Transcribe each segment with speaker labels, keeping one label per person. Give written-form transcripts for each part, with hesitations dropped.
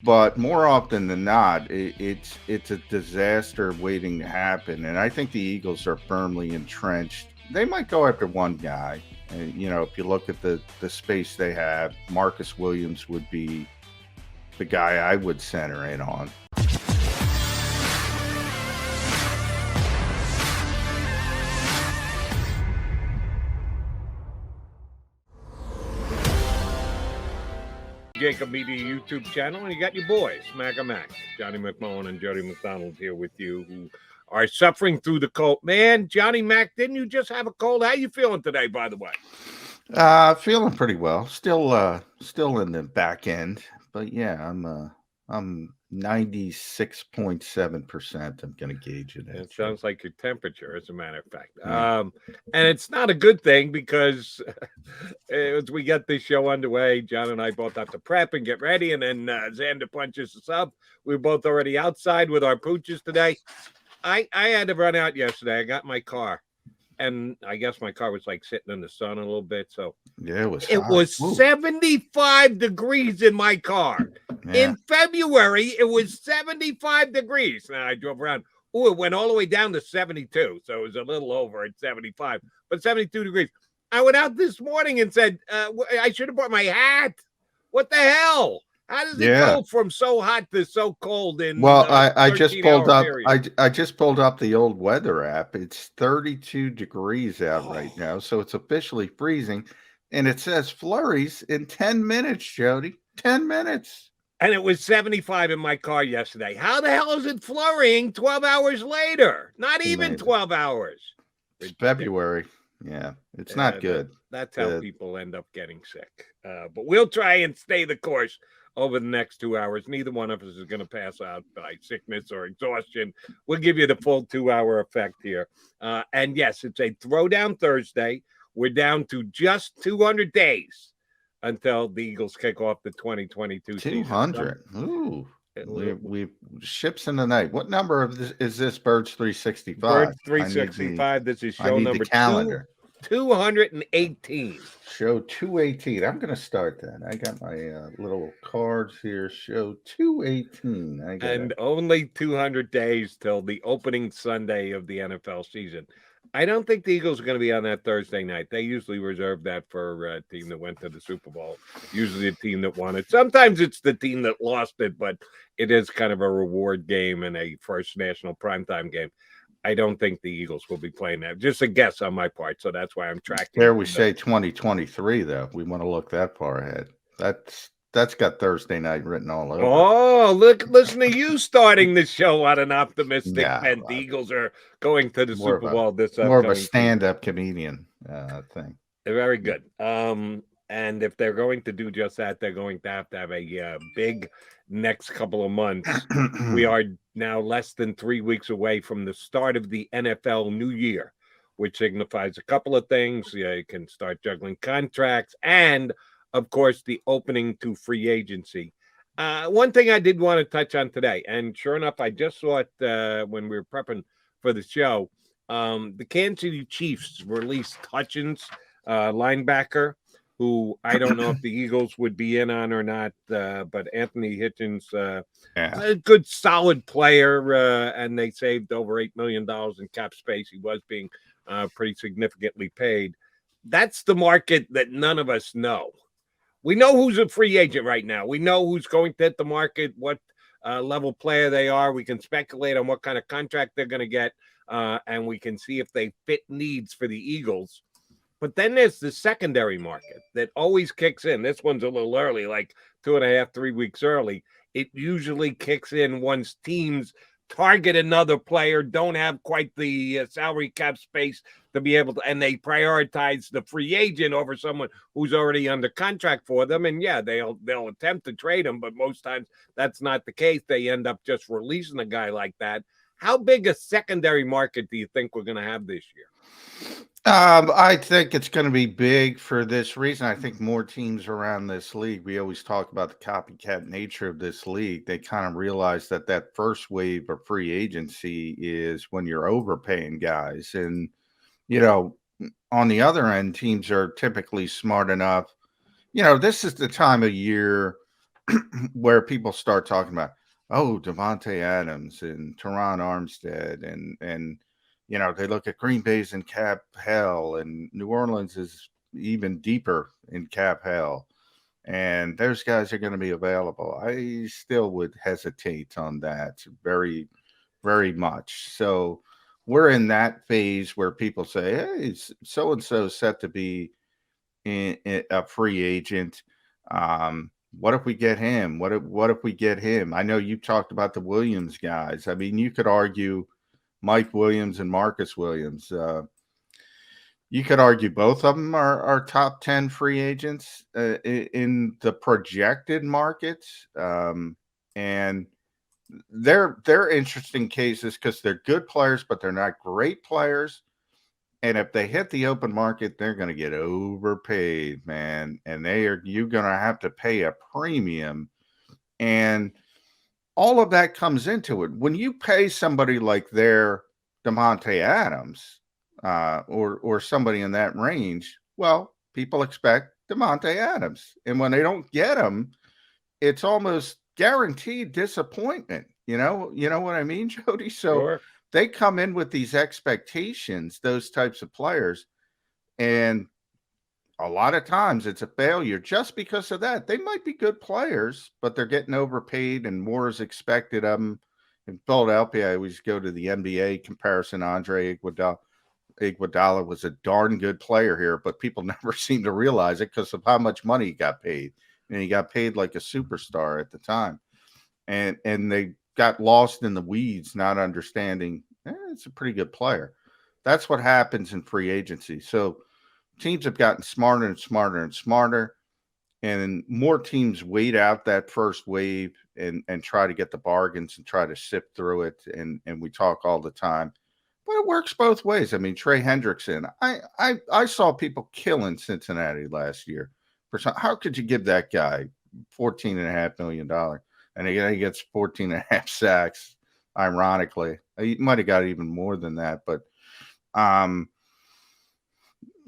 Speaker 1: But more often than not, it's a disaster waiting to happen. And I think the Eagles are firmly entrenched. They might go after one guy. And, if you look at the space they have, Marcus Williams would be the guy I would center in on.
Speaker 2: JAKIB Media YouTube channel, and you got your boys, Mac and Mac, Johnny McMullen and Jody McDonald here with you, who are suffering through the cold. Man, Johnny Mac, didn't you just have a cold? How you feeling today, by the way?
Speaker 1: Feeling pretty well. Still in the back end, but yeah, I'm 96.7%. I'm gonna gauge it at.
Speaker 2: It sounds like your temperature, as a matter of fact. And it's not a good thing because as we get this show underway, John and I both have to prep and get ready, and then Xander punches us up. We were both already outside with our pooches today. I had to run out yesterday. I got my car, and I guess my car was like sitting in the sun a little bit. So
Speaker 1: yeah, it was
Speaker 2: it
Speaker 1: hot.
Speaker 2: was
Speaker 1: Ooh.
Speaker 2: 75 degrees in my car.
Speaker 1: Yeah.
Speaker 2: In February, it was 75 degrees. Now I drove around. Oh, it went all the way down to 72. So it was a little over at 75, but 72 degrees. I went out this morning and said, I should have brought my hat. What the hell? How does it go from so hot to so cold in
Speaker 1: Well, I just pulled up
Speaker 2: period?
Speaker 1: I just pulled up the old weather app. It's 32 degrees out right now, so it's officially freezing, and it says flurries in 10 minutes, Jody. 10 minutes.
Speaker 2: And it was 75 in my car yesterday. How the hell is it flurrying 12 hours later? Not even 12 hours.
Speaker 1: It's February. Yeah, it's not good.
Speaker 2: That's how people end up getting sick. But we'll try and stay the course over the next 2 hours. Neither one of us is going to pass out by sickness or exhaustion. We'll give you the full 2 hour effect here. And yes, it's a Throwdown Thursday. We're down to just 200 days until the Eagles kick off the 2022 season.
Speaker 1: 200. Ooh. We ships in the night. What number of this is this? Birds 365.
Speaker 2: Birds 365. This is show number
Speaker 1: calendar.
Speaker 2: 218.
Speaker 1: Show 218. I'm going to start that. I got my little cards here. Show 218.
Speaker 2: And only 200 days till the opening Sunday of the NFL season. I don't think the Eagles are going to be on that Thursday night. They usually reserve that for a team that went to the Super Bowl, usually a team that won it. Sometimes it's the team that lost it, but it is kind of a reward game and a first national primetime game. I don't think the Eagles will be playing that. Just a guess on my part, so that's why I'm tracking.
Speaker 1: There we say 2023, though. We want to look that far ahead. That's got Thursday night written all over.
Speaker 2: Oh, listen to you starting the show on an optimistic and the Eagles are going to the Super Bowl this upcoming
Speaker 1: more of a stand-up comedian thing.
Speaker 2: Very good. And if they're going to do just that, they're going to have a big next couple of months. We are now less than 3 weeks away from the start of the NFL new year, which signifies a couple of things. You can start juggling contracts and, of course, the opening to free agency. One thing I did want to touch on today, and sure enough, I just saw it when we were prepping for the show. The Kansas City Chiefs released Hutchins, linebacker, who I don't know if the Eagles would be in on or not, but Anthony Hitchens, a good, solid player, and they saved over $8 million in cap space. He was being pretty significantly paid. That's the market that none of us know. We know who's a free agent right now. We know who's going to hit the market, what level player they are. We can speculate on what kind of contract they're going to get, and we can see if they fit needs for the Eagles. But then there's the secondary market that always kicks in. This one's a little early, like 2.5, 3 weeks early. It usually kicks in once teams target another player, don't have quite the salary cap space to be able to, and they prioritize the free agent over someone who's already under contract for them. And yeah, they'll attempt to trade him, but most times that's not the case. They end up just releasing a guy like that. How big a secondary market do you think we're going to have this year?
Speaker 1: I think it's going to be big for this reason. I think more teams around this league, we always talk about the copycat nature of this league. They kind of realize that first wave of free agency is when you're overpaying guys. And, on the other end, teams are typically smart enough. This is the time of year where people start talking about, oh, Devontae Adams and Teron Armstead, and they look at Green Bay's in cap hell, and New Orleans is even deeper in cap hell, and those guys are going to be available. I still would hesitate on that very, very much. So we're in that phase where people say, hey, so and so set to be in a free agent. What if we get him? What if we get him? I know you talked about the Williams guys. I mean, you could argue Mike Williams and Marcus Williams. You could argue both of them are top 10 free agents in the projected markets. And they're interesting cases because they're good players, but they're not great players. And if they hit the open market, they're going to get overpaid, man. And you're going to have to pay a premium. And all of that comes into it. When you pay somebody like their Devontae Adams or somebody in that range, well, people expect Devontae Adams. And when they don't get him, it's almost guaranteed disappointment. You know what I mean, Jody? So
Speaker 2: Sure.
Speaker 1: they come in with these expectations, those types of players, and a lot of times it's a failure just because of that. They might be good players, but they're getting overpaid and more is expected of them. In Philadelphia, I always go to the NBA comparison. Andre Iguodala was a darn good player here, but people never seem to realize it because of how much money he got paid. And he got paid like a superstar at the time. And they got lost in the weeds, not understanding it's a pretty good player. That's what happens in free agency. So teams have gotten smarter and smarter and smarter, and more teams wait out that first wave and try to get the bargains and try to sift through it. And we talk all the time, but it works both ways. I mean, Trey Hendrickson, I saw people killing Cincinnati last year. How could you give that guy $14.5 million? And he gets 14 and a half sacks. Ironically, he might have got even more than that, but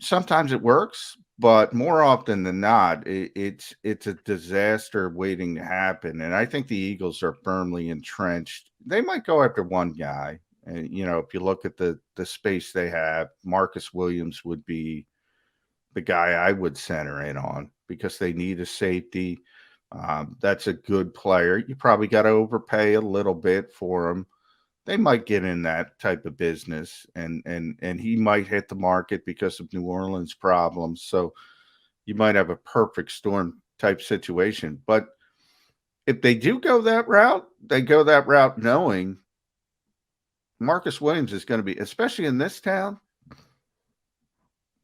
Speaker 1: sometimes it works. But more often than not, it's a disaster waiting to happen. And I think the Eagles are firmly entrenched. They might go after one guy, and if you look at the space they have, Marcus Williams would be the guy I would center in on because they need a safety. That's a good player. You probably got to overpay a little bit for him. They might get in that type of business, and he might hit the market because of New Orleans problems. So you might have a perfect storm type situation. But if they do go that route, they go that route knowing Marcus Williams is going to be, especially in this town,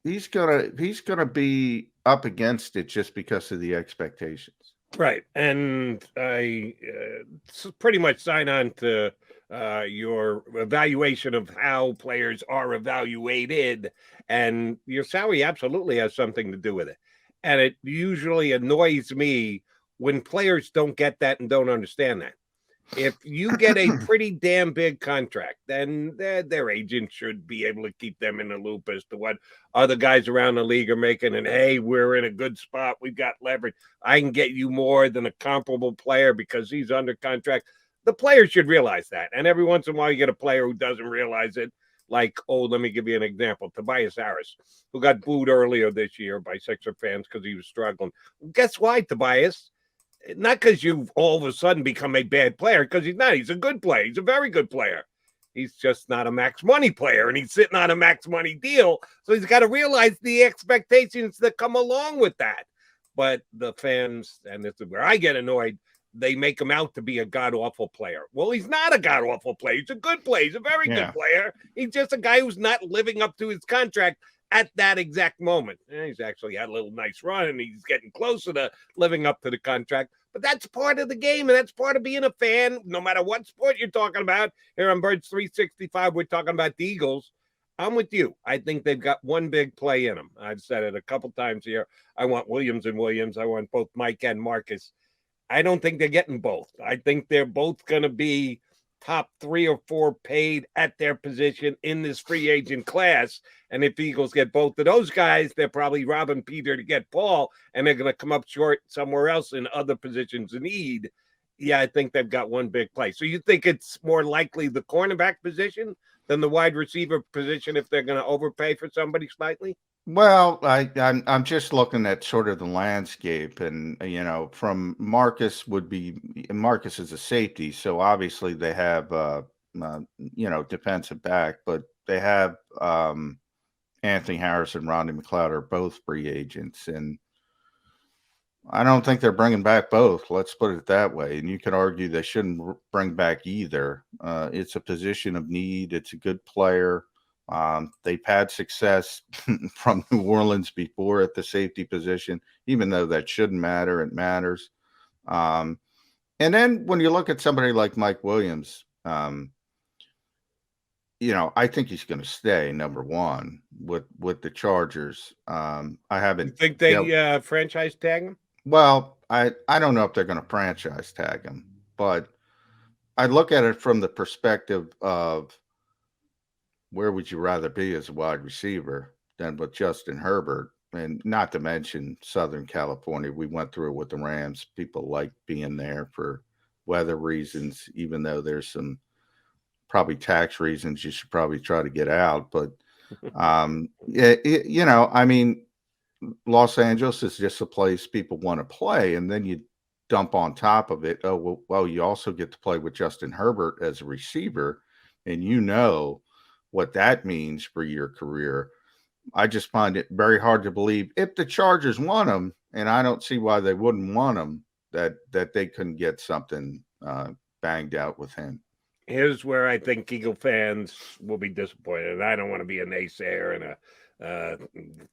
Speaker 1: he's gonna be up against it just because of the expectations.
Speaker 2: Right. And I pretty much sign on to your evaluation of how players are evaluated. And your salary absolutely has something to do with it. And it usually annoys me when players don't get that and don't understand that. If you get a pretty damn big contract, then their agent should be able to keep them in the loop as to what other guys around the league are making. And hey, we're in a good spot. We've got leverage. I can get you more than a comparable player because he's under contract. The players should realize that. And every once in a while, you get a player who doesn't realize it. Like, let me give you an example. Tobias Harris, who got booed earlier this year by Sixer fans because he was struggling. Well, guess why, Tobias? Not because you've all of a sudden become a bad player, because he's not. He's a good player. He's a very good player. He's just not a max money player, and he's sitting on a max money deal. So he's got to realize the expectations that come along with that. But the fans, and this is where I get annoyed, they make him out to be a god-awful player. Well, he's not a god-awful player. He's a good player. He's a very good player. He's just a guy who's not living up to his contract at that exact moment. He's actually had a little nice run, and he's getting closer to living up to the contract. But that's part of the game, and that's part of being a fan, no matter what sport you're talking about. Here on Birds 365, we're talking about the Eagles. I'm with you. I think they've got one big play in them. I've said it a couple times here. I want Williams and Williams. I want both Mike and Marcus. I don't think they're getting both. I think they're both going to be top 3 or 4 paid at their position in this free agent class. And if Eagles get both of those guys, they're probably robbing Peter to get Paul, and they're going to come up short somewhere else in other positions of need. Yeah, I think they've got one big play. So you think it's more likely the cornerback position than the wide receiver position if they're going to overpay for somebody slightly?
Speaker 1: Well, I'm just looking at sort of the landscape, and from Marcus is a safety, so obviously they have defensive back, but they have Anthony Harris and Rodney McLeod are both free agents, and I don't think they're bringing back both. Let's put it that way. And you could argue they shouldn't bring back either. It's a position of need. It's a good player. They've had success from New Orleans before at the safety position, even though that shouldn't matter. It matters. And then when you look at somebody like Mike Williams, I think he's going to stay number one with the Chargers. I haven't.
Speaker 2: You think they franchise tag him?
Speaker 1: Well, I don't know if they're going to franchise tag him, but I look at it from the perspective of where would you rather be as a wide receiver than with Justin Herbert, and not to mention Southern California. We went through it with the Rams. People like being there for weather reasons, even though there's some probably tax reasons you should probably try to get out. But I mean, Los Angeles is just a place people want to play, and then you dump on top of it, oh well, you also get to play with Justin Herbert as a receiver, and what that means for your career. I just find it very hard to believe if the Chargers want him, and I don't see why they wouldn't want him, that they couldn't get something banged out with him.
Speaker 2: Here's where I think Eagle fans will be disappointed. I don't want to be a naysayer and a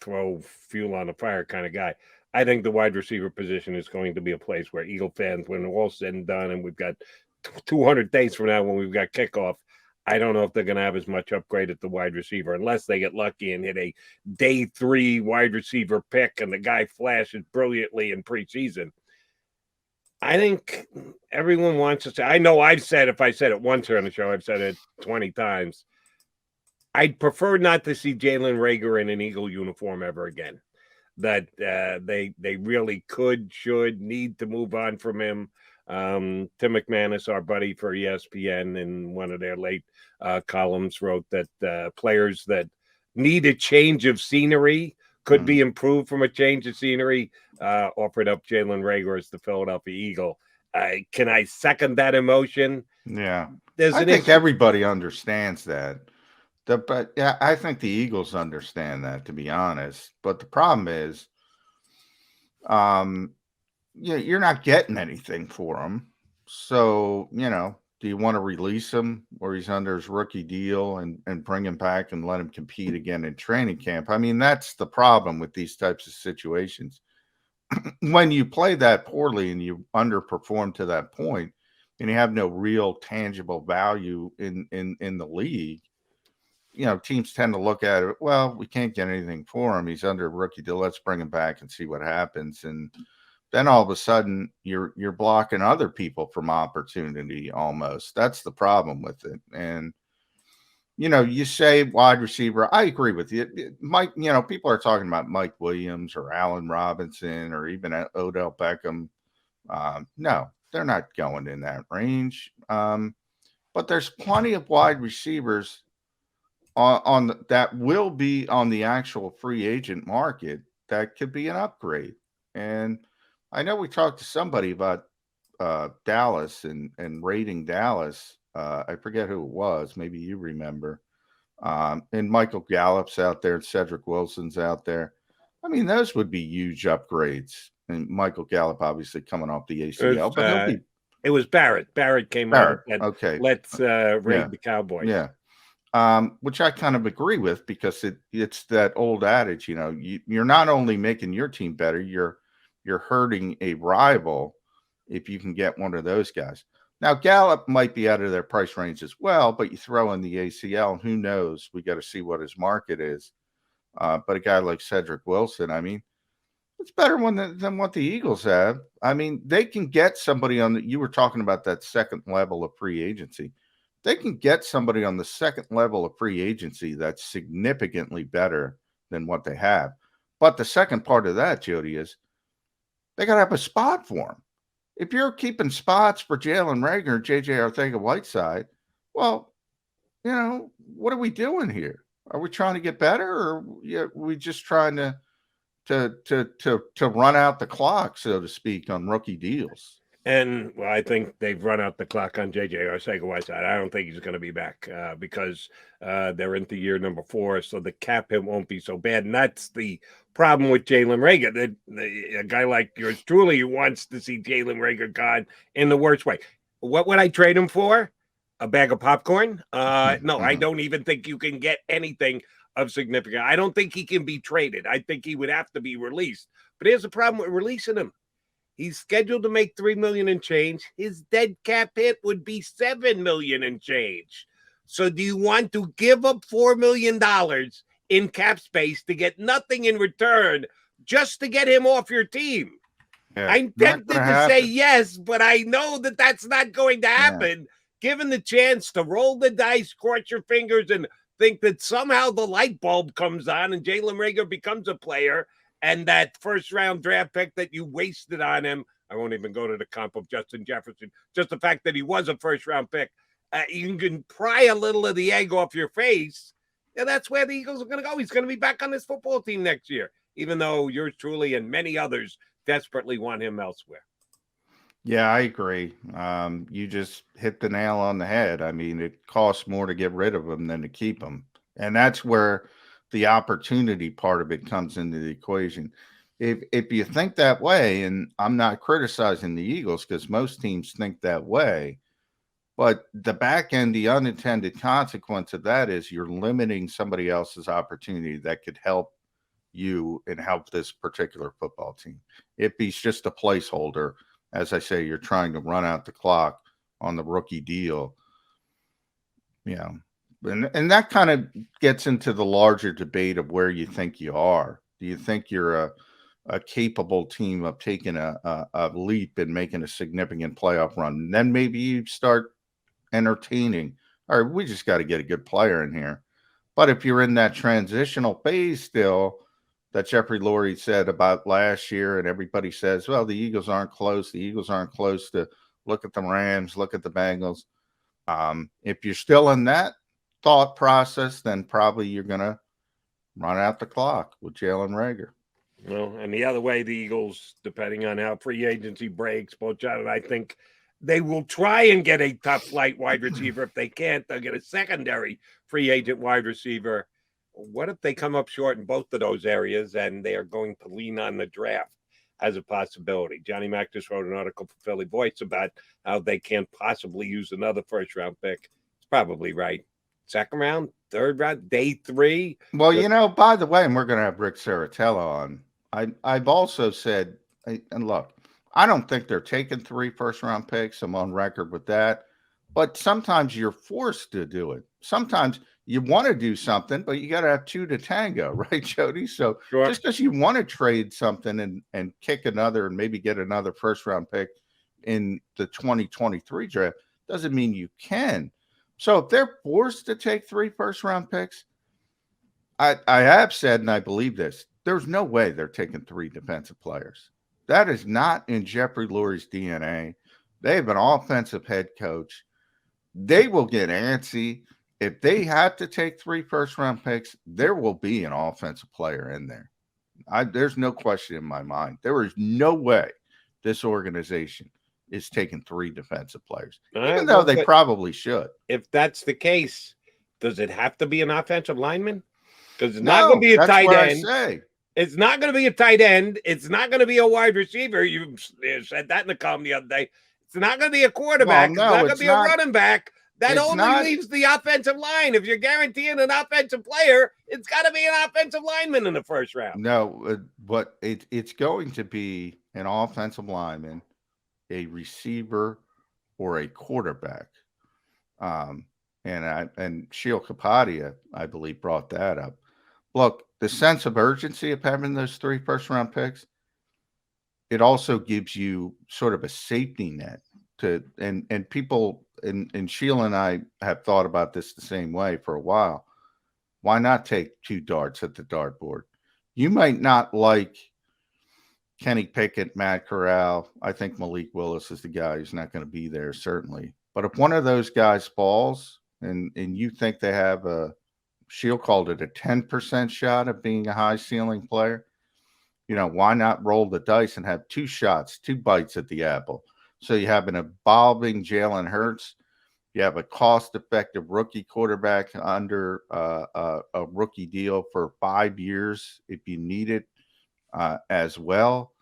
Speaker 2: throw fuel on the fire kind of guy. I think the wide receiver position is going to be a place where Eagle fans, when all said and done, and we've got 200 days from now when we've got kickoff, I don't know if they're going to have as much upgrade at the wide receiver unless they get lucky and hit a day 3 wide receiver pick and the guy flashes brilliantly in preseason. I think everyone wants to say, I know I've said, if I said it once here on the show, I've said it 20 times. I'd prefer not to see Jalen Reagor in an Eagle uniform ever again. That they really should, need to move on from him. Tim McManus, our buddy for ESPN, in one of their late columns, wrote that players that need a change of scenery could be improved from a change of scenery. Offered up Jalen Reagor as the Philadelphia Eagle. Can I second that emotion?
Speaker 1: Yeah, I think everybody understands that. But yeah, I think the Eagles understand that, to be honest. But the problem is, you're not getting anything for him. So, do you want to release him where he's under his rookie deal and bring him back and let him compete again in training camp? I mean, that's the problem with these types of situations. When you play that poorly and you underperform to that point and you have no real tangible value in the league, teams tend to look at it, well, we can't get anything for him. He's under a rookie deal. Let's bring him back and see what happens. And then all of a sudden you're blocking other people from opportunity almost. That's the problem with it. And, you say wide receiver. I agree with you. Mike, people are talking about Mike Williams or Allen Robinson or even Odell Beckham. No, they're not going in that range. But there's plenty of wide receivers on that will be on the actual free agent market that could be an upgrade. And I know we talked to somebody about Dallas and rating Dallas. I forget who it was. Maybe you remember. And Michael Gallup's out there, and Cedric Wilson's out there. I mean, those would be huge upgrades. And Michael Gallup obviously coming off the ACL, but
Speaker 2: it was Barrett. Barrett came out and said,
Speaker 1: okay.
Speaker 2: Let's raid the Cowboys.
Speaker 1: Yeah. Which I kind of agree with, because it's that old adage, you're not only making your team better, you're hurting a rival if you can get one of those guys. Now, Gallup might be out of their price range as well, but you throw in the ACL, and who knows? We got to see what his market is. But a guy like Cedric Wilson, I mean, it's better than what the Eagles have. I mean, they can get somebody you were talking about that second level of free agency. they can get somebody on the second level of free agency that's significantly better than what they have. But the second part of that, Jody, is they got to have a spot for him. If you're keeping spots for Jalen Reagor and JJ Arcega-Whiteside, well, what are we doing here? Are we trying to get better, or are we just trying to run out the clock, so to speak, on rookie deals?
Speaker 2: And well, I think they've run out the clock on JJ Arcega-Whiteside. I don't think he's going to be back because they're into year number 4, so the cap hit won't be so bad. And that's the problem with Jalen Reagor. A guy like yours truly wants to see Jalen Reagor gone in the worst way. What would I trade him for? A bag of popcorn? No, I don't even think you can get anything of significance. I don't think he can be traded. I think he would have to be released. But here's the problem with releasing him. He's scheduled to make $3 million and change. His dead cap hit would be $7 million and change. So do you want to give up $4 million in cap space to get nothing in return just to get him off your team? Yeah, I'm tempted to say yes, but I know that that's not going to happen. Yeah. Given the chance to roll the dice, cross your fingers, and think that somehow the light bulb comes on and Jalen Reagor becomes a player, and that first-round draft pick that you wasted on him, I won't even go to the comp of Justin Jefferson, just the fact that he was a first-round pick, you can pry a little of the egg off your face, and that's where the Eagles are going to go. He's going to be back on this football team next year, even though yours truly and many others desperately want him elsewhere.
Speaker 1: Yeah, I agree. You just hit the nail on the head. I mean, it costs more to get rid of him than to keep him. And that's where the opportunity part of it comes into the equation. If you think that way, and I'm not criticizing the Eagles because most teams think that way, but the back end, the unintended consequence of that is you're limiting somebody else's opportunity that could help you and help this particular football team. If he's just a placeholder, as I say, you're trying to run out the clock on the rookie deal. And that kind of gets into the larger debate of where you think you are. Do you think you're a capable team of taking a leap and making a significant playoff run? And then maybe you start entertaining, all right, we just got to get a good player in here. But if you're in that transitional phase still, that Jeffrey Lurie said about last year, and everybody says, well, the Eagles aren't close. The Eagles aren't close to look at the Rams, look at the Bengals. If you're still in that thought process, then probably you're going to run out the clock with Jalen Reagor.
Speaker 2: Well, and the other way, the Eagles, depending on how free agency breaks, both John and I think they will try and get a top flight wide receiver. If they can't, they'll get a secondary free agent wide receiver. What if they come up short in both of those areas and they are going to lean on the draft as a possibility? Johnny Mack just wrote an article for Philly Voice about how they can't possibly use another first-round pick. It's probably right. Second round, third round, day 3.
Speaker 1: Well, by the way, and we're going to have Rick Saratella on, I've also said, and look, I don't think they're taking 3 first-round picks. I'm on record with that. But sometimes you're forced to do it. Sometimes you want to do something, but you got to have 2 to tango, right, Jody? So sure. Just because you want to trade something and kick another and maybe get another first-round pick in the 2023 draft doesn't mean you can. So if they're forced to take 3 first-round picks, I have said, and I believe this, there's no way they're taking 3 defensive players. That is not in Jeffrey Lurie's DNA. They have an offensive head coach. They will get antsy. If they have to take 3 first-round picks, there will be an offensive player in there. There's no question in my mind. There is no way this organization is taking 3 defensive players, even though they probably should.
Speaker 2: If that's the case, does it have to be an offensive lineman? Because it's not going to be a tight end. It's not going to be a tight end. It's not going to be a wide receiver. You said that in the column the other day. It's not going to be a quarterback. Well, no, it's not going to be a running back. That only leaves the offensive line. If you're guaranteeing an offensive player, it's got to be an offensive lineman in the first round.
Speaker 1: No, but it's going to be an offensive lineman, a receiver, or a quarterback. And Sheil Kapadia, I believe, brought that up. Look, the sense of urgency of having those 3 first-round picks, it also gives you sort of a safety net and people and Sheila and I have thought about this the same way for a while. Why not take 2 darts at the dartboard? You might not like Kenny Pickett, Matt Corral. I think Malik Willis is the guy who's not going to be there, certainly. But if one of those guys falls and you think they have Shield called it a 10% shot of being a high ceiling player, why not roll the dice and have 2 shots, 2 bites at the apple? So you have an evolving Jalen Hurts. You have a cost-effective rookie quarterback under a rookie deal for 5 years if you need it as well.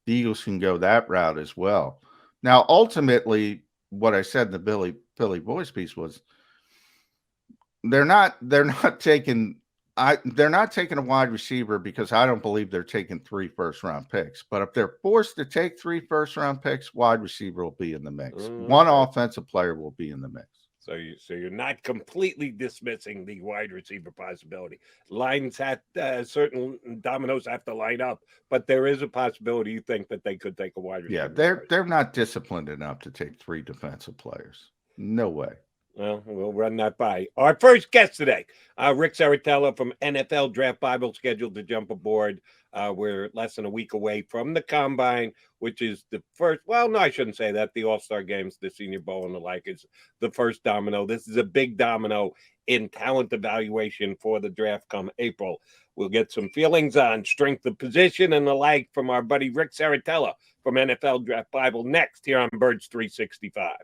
Speaker 1: The Eagles can go that route as well. Now, ultimately, what I said in the Philly voice piece was they're not taking a wide receiver because I don't believe they're taking 3 first-round picks. But if they're forced to take 3 first-round picks, wide receiver will be in the mix. One offensive player will be in the mix.
Speaker 2: So you're not completely dismissing the wide receiver possibility. Lines have certain dominoes have to line up, but there is a possibility you think that they could take a wide receiver.
Speaker 1: Yeah, they're not disciplined enough to take 3 defensive players. No way.
Speaker 2: Well, we'll run that by. Our first guest today, Rick Saratella from NFL Draft Bible, scheduled to jump aboard. We're less than a week away from the Combine, which is the first. Well, no, I shouldn't say that. The All-Star Games, the Senior Bowl, and the like is the first domino. This is a big domino in talent evaluation for the draft come April. We'll get some feelings on strength of position and the like from our buddy Rick Saratella from NFL Draft Bible next here on Birds 365.